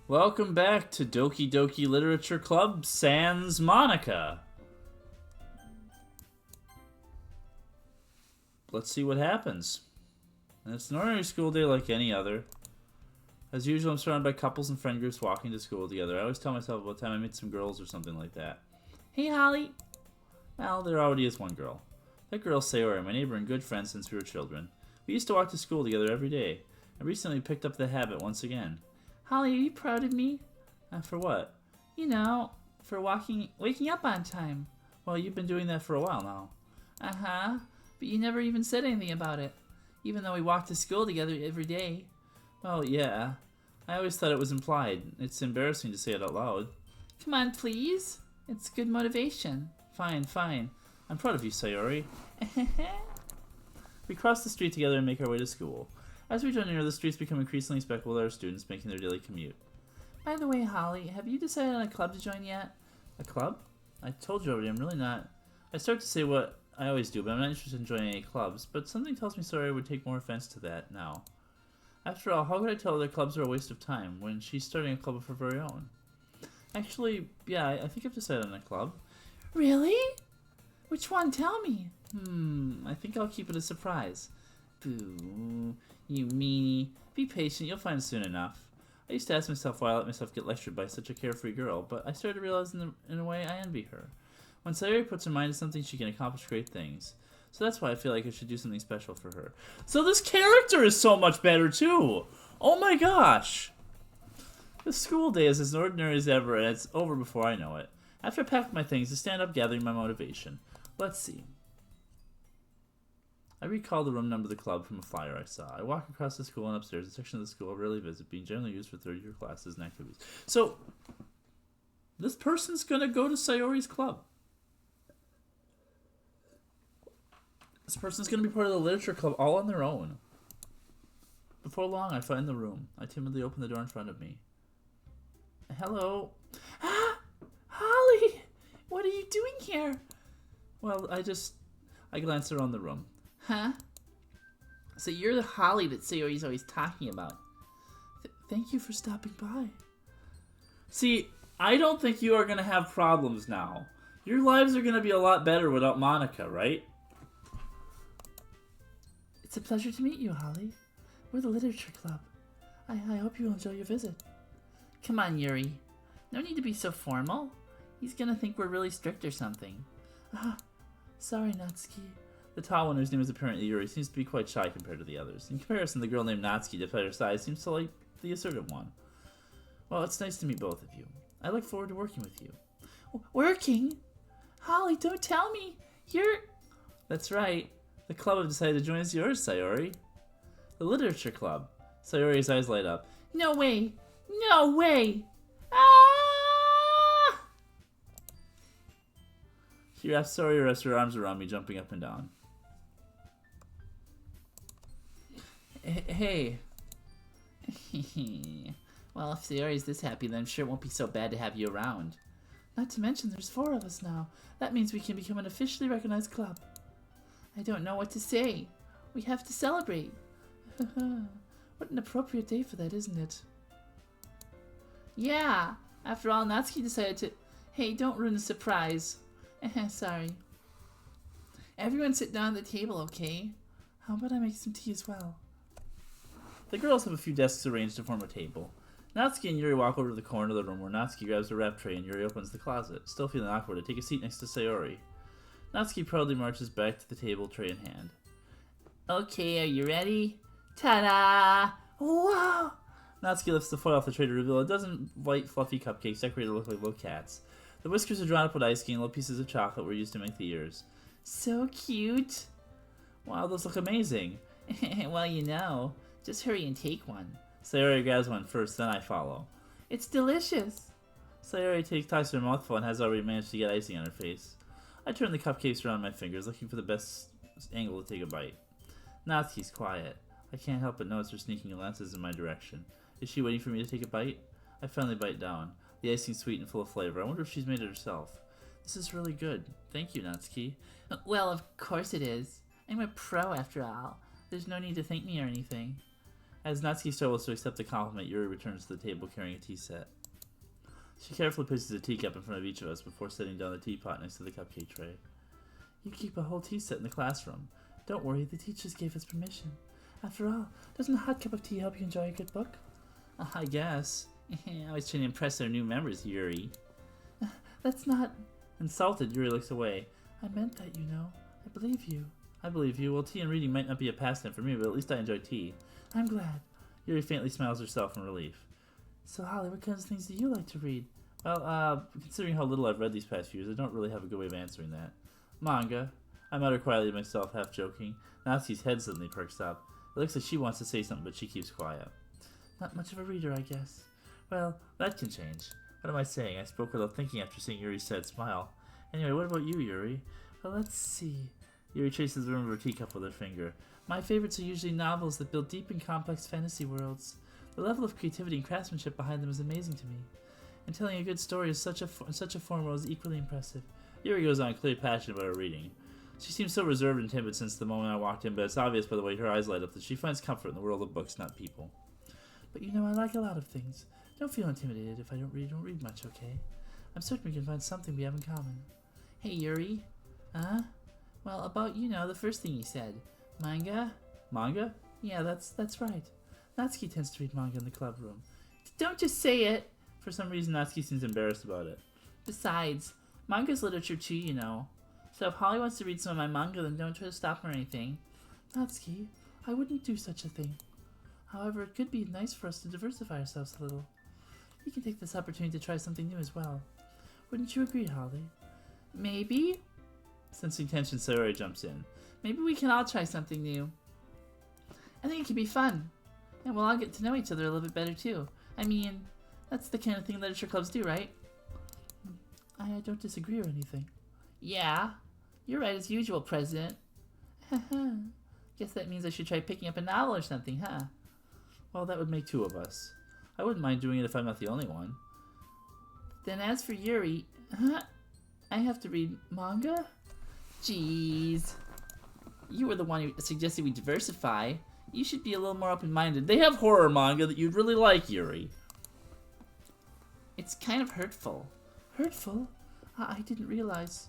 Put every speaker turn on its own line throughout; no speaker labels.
Welcome back to Doki Doki Literature Club Sans Monica. Let's see what happens. And it's an ordinary school day like any other. As usual, I'm surrounded by couples and friend groups walking to school together. I always tell myself about the time I meet some girls or something like that. Hey, Holly. Well, there already is one girl. That girl's Sayori, my neighbor and good friend since we were children. We used to walk to school together every day. I recently picked up the habit once again. Holly, are you proud of me? For what? You know, for waking up on time. Well, you've been doing that for a while now. Uh-huh. But you never even said anything about it. Even though we walked to school together every day. Well, yeah. I always thought it was implied. It's embarrassing to say it out loud. Come on, please. It's good motivation. Fine, fine. I'm proud of you, Sayori. We cross the street together and make our way to school. As we draw near, the streets become increasingly speckled with our students making their daily commute. By the way, Holly, have you decided on a club to join yet? A club? I told you already, I'm really not. I start to say what I always do, but I'm not interested in joining any clubs, but something tells me Sayori would take more offense to that now. After all, how could I tell her that clubs are a waste of time when she's starting a club of her very own? Actually, yeah, I think I've decided on a club. Really? Which one? Tell me. I think I'll keep it a surprise. Boo, you meanie. Be patient, you'll find soon enough. I used to ask myself why I let myself get lectured by such a carefree girl, but I started to realize in a way I envy her. When Sayori puts her mind to something, she can accomplish great things. So that's why I feel like I should do something special for her. So this character is so much better too! Oh my gosh! The school day is as ordinary as ever, and it's over before I know it. After I pack my things, I stand up gathering my motivation. Let's see. I recall the room number of the club from a flyer I saw. I walk across the school and upstairs, a section of the school I rarely visit, being generally used for third-year classes and activities. So, this person's gonna go to Sayori's club. This person's gonna be part of the literature club all on their own. Before long, I find the room. I timidly open the door in front of me. Hello? Ah! Holly! What are you doing here? Well, I glance around the room. Huh? So you're the Holly that Sayori's always talking about. Thank you for stopping by. See, I don't think you are going to have problems now. Your lives are going to be a lot better without Monica, right? It's a pleasure to meet you, Holly. We're the Literature Club. I hope you will enjoy your visit. Come on, Yuri. No need to be so formal. He's going to think we're really strict or something. Sorry, Natsuki. The tall one, whose name is apparently Yuri, seems to be quite shy compared to the others. In comparison, the girl named Natsuki, despite her size, seems to like the assertive one. Well, it's nice to meet both of you. I look forward to working with you. Working? Holly, don't tell me. You're... That's right. The club I've decided to join is yours, Sayori. The Literature Club. Sayori's eyes light up. No way. No way. Ah! Sayori rests her arms around me, jumping up and down. Hey. Well, if Sayori's this happy, then I'm sure it won't be so bad to have you around. Not to mention, there's 4 of us now. That means we can become an officially recognized club. I don't know what to say. We have to celebrate. What an appropriate day for that, isn't it? Yeah. After all, Natsuki decided to... Hey, don't ruin the surprise. Sorry. Everyone sit down at the table, okay? How about I make some tea as well? The girls have a few desks arranged to form a table. Natsuki and Yuri walk over to the corner of the room where Natsuki grabs a wrap tray and Yuri opens the closet. Still feeling awkward, I take a seat next to Sayori. Natsuki proudly marches back to the table, tray in hand. Okay, are you ready? Ta-da! Wow! Natsuki lifts the foil off the tray to reveal a dozen white, fluffy cupcakes decorated to look like little cats. The whiskers are drawn up with icing and little pieces of chocolate were used to make the ears. So cute! Wow, those look amazing. Well, you know. Just hurry and take one. Sayori grabs one first, then I follow. It's delicious! Sayori takes her mouthful and has already managed to get icing on her face. I turn the cupcakes around my fingers, looking for the best angle to take a bite. Natsuki's quiet. I can't help but notice her sneaking glances in my direction. Is she waiting for me to take a bite? I finally bite down. The icing's sweet and full of flavor. I wonder if she's made it herself. This is really good. Thank you, Natsuki. Well, of course it is. I'm a pro after all. There's no need to thank me or anything. As Natsuki struggles to accept the compliment, Yuri returns to the table carrying a tea set. She carefully places a teacup in front of each of us before setting down the teapot next to the cupcake tray. You keep a whole tea set in the classroom. Don't worry, the teachers gave us permission. After all, doesn't a hot cup of tea help you enjoy a good book? I guess. I was trying to impress our new members, Yuri. That's not... Insulted, Yuri looks away. I meant that, you know. I believe you. I believe you. Well, tea and reading might not be a pastime for me, but at least I enjoy tea. I'm glad. Yuri faintly smiles herself in relief. So, Holly, what kinds of things do you like to read? Well, considering how little I've read these past few years, I don't really have a good way of answering that. Manga. I mutter quietly to myself, half joking. Natsuki's head suddenly perks up. It looks like she wants to say something, but she keeps quiet. Not much of a reader, I guess. Well, that can change. What am I saying? I spoke without thinking after seeing Yuri's sad smile. Anyway, what about you, Yuri? Well, let's see. Yuri traces the rim of her teacup with her finger. My favorites are usually novels that build deep and complex fantasy worlds. The level of creativity and craftsmanship behind them is amazing to me. And telling a good story is in such a form is equally impressive. Yuri goes on, clearly passionate about her reading. She seems so reserved and timid since the moment I walked in, but it's obvious by the way her eyes light up that she finds comfort in the world of books, not people. But you know, I like a lot of things. Don't feel intimidated if I don't read much, okay? I'm certain we can find something we have in common. Hey, Yuri. Huh? Well, about, you know, the first thing you said. Manga? Manga? Yeah, that's right. Natsuki tends to read manga in the club room. Don't just say it! For some reason, Natsuki seems embarrassed about it. Besides, manga's literature too, you know. So if Holly wants to read some of my manga, then don't try to stop her or anything. Natsuki, I wouldn't do such a thing. However, it could be nice for us to diversify ourselves a little. We can take this opportunity to try something new as well. Wouldn't you agree, Holly? Maybe? Sensing tension, Sayori jumps in. Maybe we can all try something new. I think it could be fun. And we'll all get to know each other a little bit better, too. I mean, that's the kind of thing literature clubs do, right? I don't disagree or anything. Yeah, you're right as usual, President. Guess that means I should try picking up a novel or something, huh? Well, that would make two of us. I wouldn't mind doing it if I'm not the only one. Then as for Yuri, I have to read manga? Jeez. You were the one who suggested we diversify. You should be a little more open-minded. They have horror manga that you'd really like, Yuri. It's kind of hurtful. Hurtful? I didn't realize.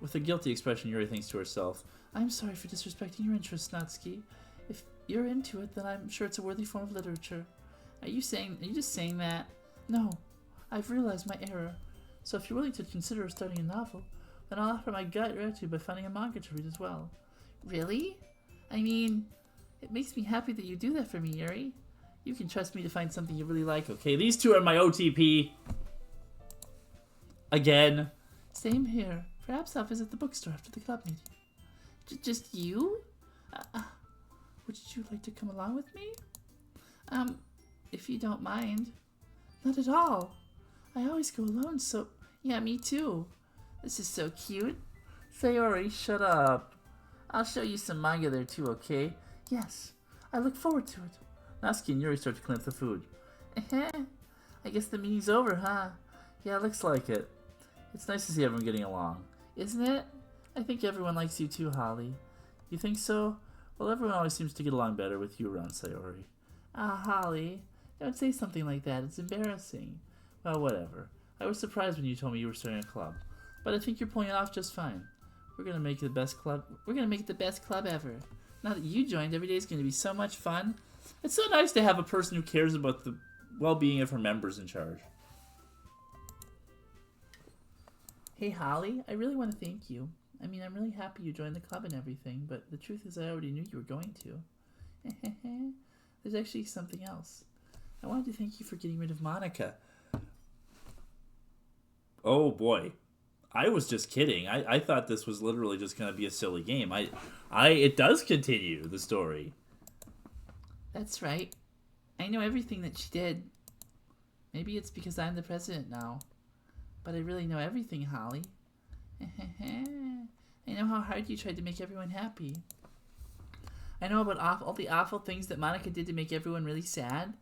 With a guilty expression, Yuri thinks to herself, I'm sorry for disrespecting your interests, Natsuki. If you're into it, then I'm sure it's a worthy form of literature. Are you just saying that? No, I've realized my error. So if you're willing to consider starting a novel, then I'll offer my gratitude by finding a manga to read as well. Really? I mean, it makes me happy that you do that for me, Yuri. You can trust me to find something you really like, okay? These two are my OTP. Again. Same here. Perhaps I'll visit the bookstore after the club meeting. Just you? Would you like to come along with me? If you don't mind. Not at all. I always go alone, so... Yeah, me too. This is so cute. Sayori, shut up. I'll show you some manga there too, okay? Yes, I look forward to it. Natsuki and Yuri start to clean up the food. I guess the meeting's over, huh? Yeah, looks like it. It's nice to see everyone getting along. Isn't it? I think everyone likes you too, Holly. You think so? Well, everyone always seems to get along better with you around, Sayori. Holly, don't say something like that. It's embarrassing. Well, whatever. I was surprised when you told me you were starting a club, but I think you're pulling it off just fine. We're gonna make it the best club. We're gonna make it the best club ever. Now that you joined, every day is gonna be so much fun. It's so nice to have a person who cares about the well-being of her members in charge. Hey, Holly, I really want to thank you. I mean, I'm really happy you joined the club and everything, but the truth is I already knew you were going to. There's actually something else. I wanted to thank you for getting rid of Monica. Oh, boy. I was just kidding. I thought this was literally just going to be a silly game. It does continue, the story. That's right. I know everything that she did. Maybe it's because I'm the president now. But I really know everything, Holly. I know how hard you tried to make everyone happy. I know about all the awful things that Monica did to make everyone really sad.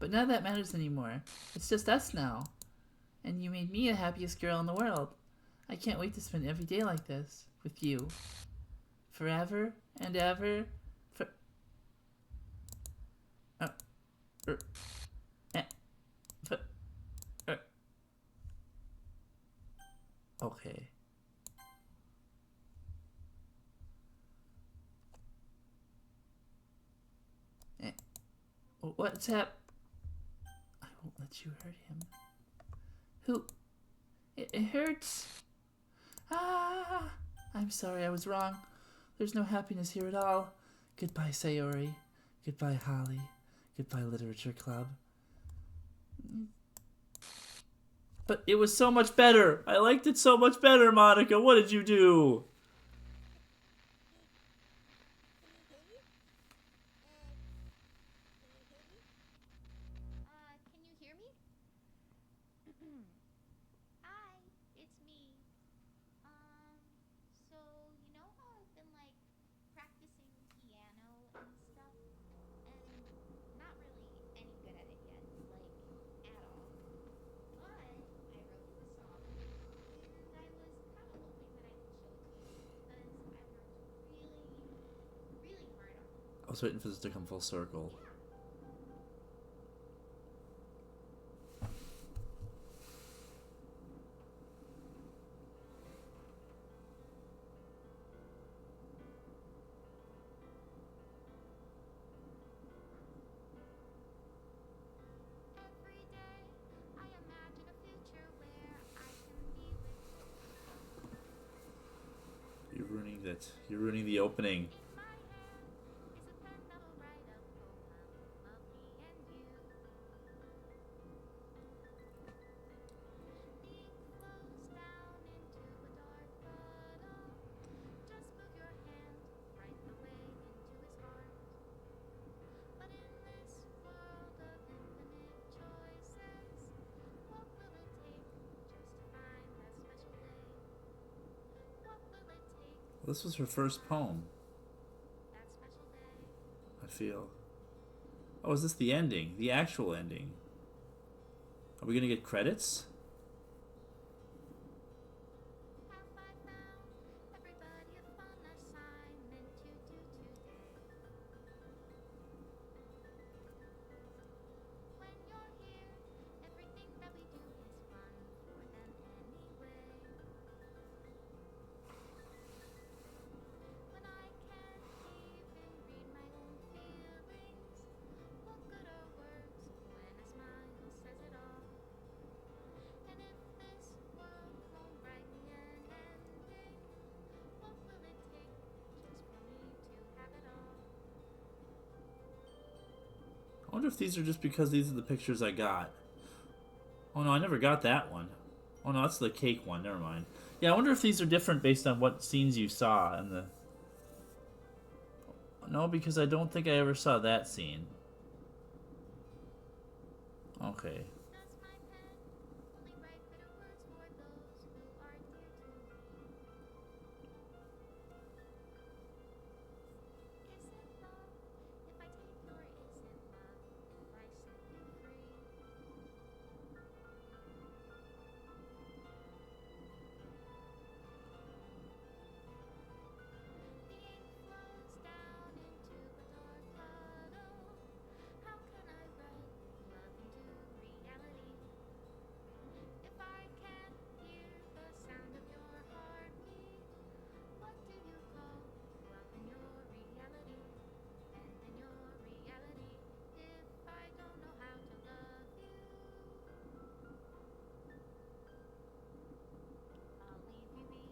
But none of that matters anymore. It's just us now. And you made me the happiest girl in the world. I can't wait to spend every day like this with you. Forever and ever. eh, but, okay. Eh, what's up? I won't let you hurt him. Who? It hurts. Ah! I'm sorry, I was wrong. There's no happiness here at all. Goodbye, Sayori. Goodbye, Holly. Goodbye, Literature Club. But it was so much better. I liked it so much better, Monica. What did you do?
Can you hear me? Hi, it's me. So you know how I've been like practicing piano and stuff, and not really any good at it yet, like at all. But I wrote you a song, and I was kind of hoping that I could show it to you because I worked really, really hard on it.
I was waiting for this to come full circle.
Yeah. Every day I imagine a future where I can be with you.
You're ruining that. You're ruining the opening.
In my hand is a pen that'll write a poem of me and you. The ink flows down into a dark bottle. Just move your hand right the way into his heart. But in this world of infinite choices, what will it take just to find that special day? What will it take
This was her first poem,
that special day?
I feel. Oh, is this the ending? The actual ending? Are we gonna get credits?
Have I found everybody a fun assignment to do today? When you're here, everything that we do is fun for them anyway. When I can't even read my own feelings, what good are words when a smile says it all? And if this world won't write me an ending, what will it take just for me to have it all?
I wonder if these are just because these are the pictures I got. Oh no, I never got that one. Oh no, that's the cake one. Never mind. Yeah, I wonder if these are different based on what scenes you saw in the... No, because I don't think I ever saw that scene. Okay.
Does my pen only write bitter words for those who are dear to me? Is it love if I take your isn't love if I set you free? The ink flows down into a dark puddle. How can I write love into reality? If I can't hear the sound of your heartbeat, what do you call love in your reality? And in your reality, if I don't know how to love you, I'll leave you be.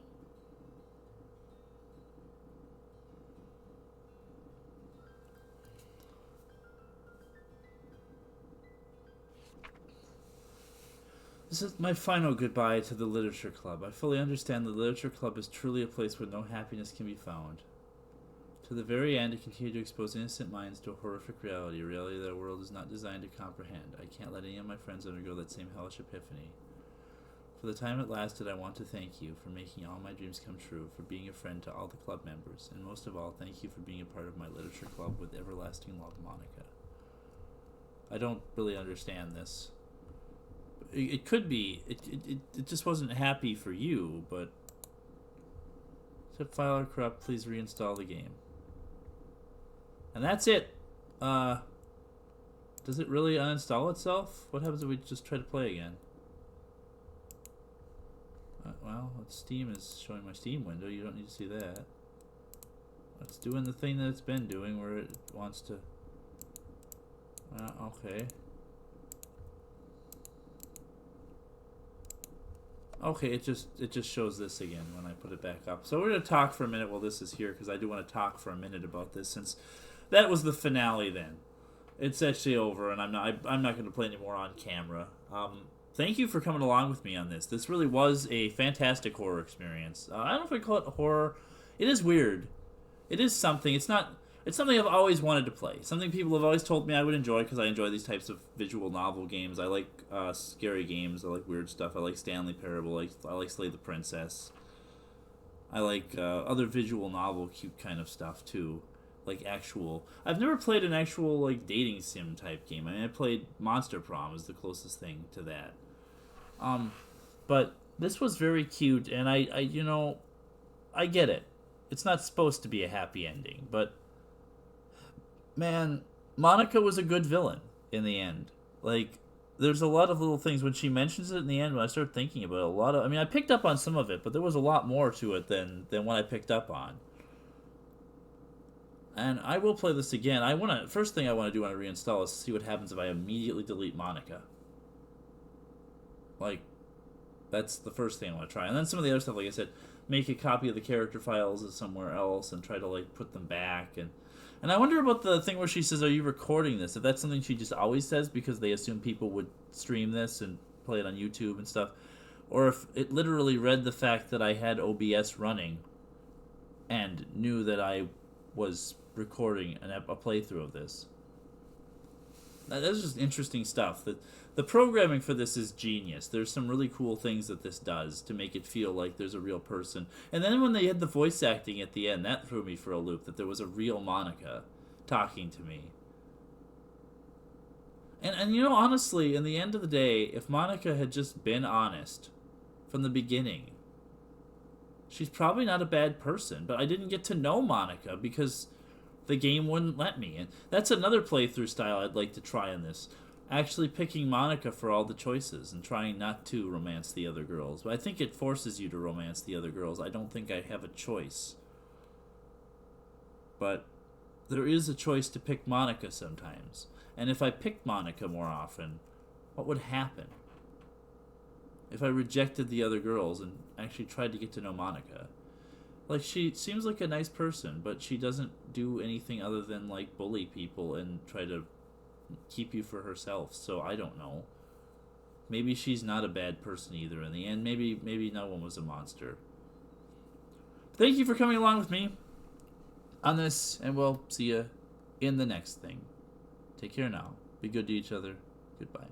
This is my final goodbye to the Literature Club. I fully understand the Literature Club is truly a place where no happiness can be found. To the very end, it continued to expose innocent minds to a horrific reality, a reality that our world is not designed to comprehend. I can't let any of my friends undergo that same hellish epiphany. For the time it lasted, I want to thank you for making all my dreams come true, for being a friend to all the club members, and most of all, thank you for being a part of my Literature Club with everlasting love, Monica. I don't really understand this. It could be. It just wasn't happy for you, but... Zip file are corrupt. Please reinstall the game. And that's it.
Does it really uninstall itself? What happens if we just try to play again? Well, Steam is showing my Steam window. You don't need to see that. It's doing the thing that it's been doing where it wants to... okay. Okay, it just shows this again when I put it back up. So we're going to talk for a minute while this is here, because I do want to talk for a minute about this, since that was the finale then. It's actually over, and I'm not going to play anymore on camera. Thank you for coming along with me on this. This really was a fantastic horror experience. I don't know if I call it horror. It is weird. It is something. It's something I've always wanted to play. Something people have always told me I would enjoy, because I enjoy these types of visual novel games. I like scary games. I like weird stuff. I like Stanley Parable. I like Slay the Princess. I like other visual novel cute kind of stuff too. Like actual... I've never played an actual like dating sim type game. I mean, I played Monster Prom is the closest thing to that. But this was very cute, and I you know, I get it. It's not supposed to be a happy ending, but man, Monica was a good villain in the end. Like, there's a lot of little things when she mentions it in the end. When I started thinking about it, I mean, I picked up on some of it, but there was a lot more to it than what I picked up on. And I will play this again. First thing I want to do when I reinstall is see what happens if I immediately delete Monica. Like, that's the first thing I want to try. And then some of the other stuff, like I said, make a copy of the character files somewhere else and try to like put them back. And I wonder about the thing where she says, "Are you recording this?" If that's something she just always says because they assume people would stream this and play it on YouTube and stuff, or if it literally read the fact that I had OBS running and knew that I was recording a playthrough of this. That's just interesting stuff. The programming for this is genius. There's some really cool things that this does to make it feel like there's a real person. And then when they had the voice acting at the end, that threw me for a loop, that there was a real Monica talking to me. And you know, honestly, in the end of the day, if Monica had just been honest from the beginning, she's probably not a bad person. But I didn't get to know Monica because the game wouldn't let me. And that's another playthrough style I'd like to try on this. Actually picking Monica for all the choices and trying not to romance the other girls. But I think it forces you to romance the other girls. I don't think I have a choice. But there is a choice to pick Monica sometimes. And if I picked Monica more often, what would happen? If I rejected the other girls and actually tried to get to know Monica. Like, she seems like a nice person, but she doesn't do anything other than, like, bully people and try to keep you for herself. So I don't know. Maybe she's not a bad person either in the end. Maybe no one was a monster. Thank you for coming along with me on this, and we'll see you in the next thing. Take care now. Be good to each other. Goodbye.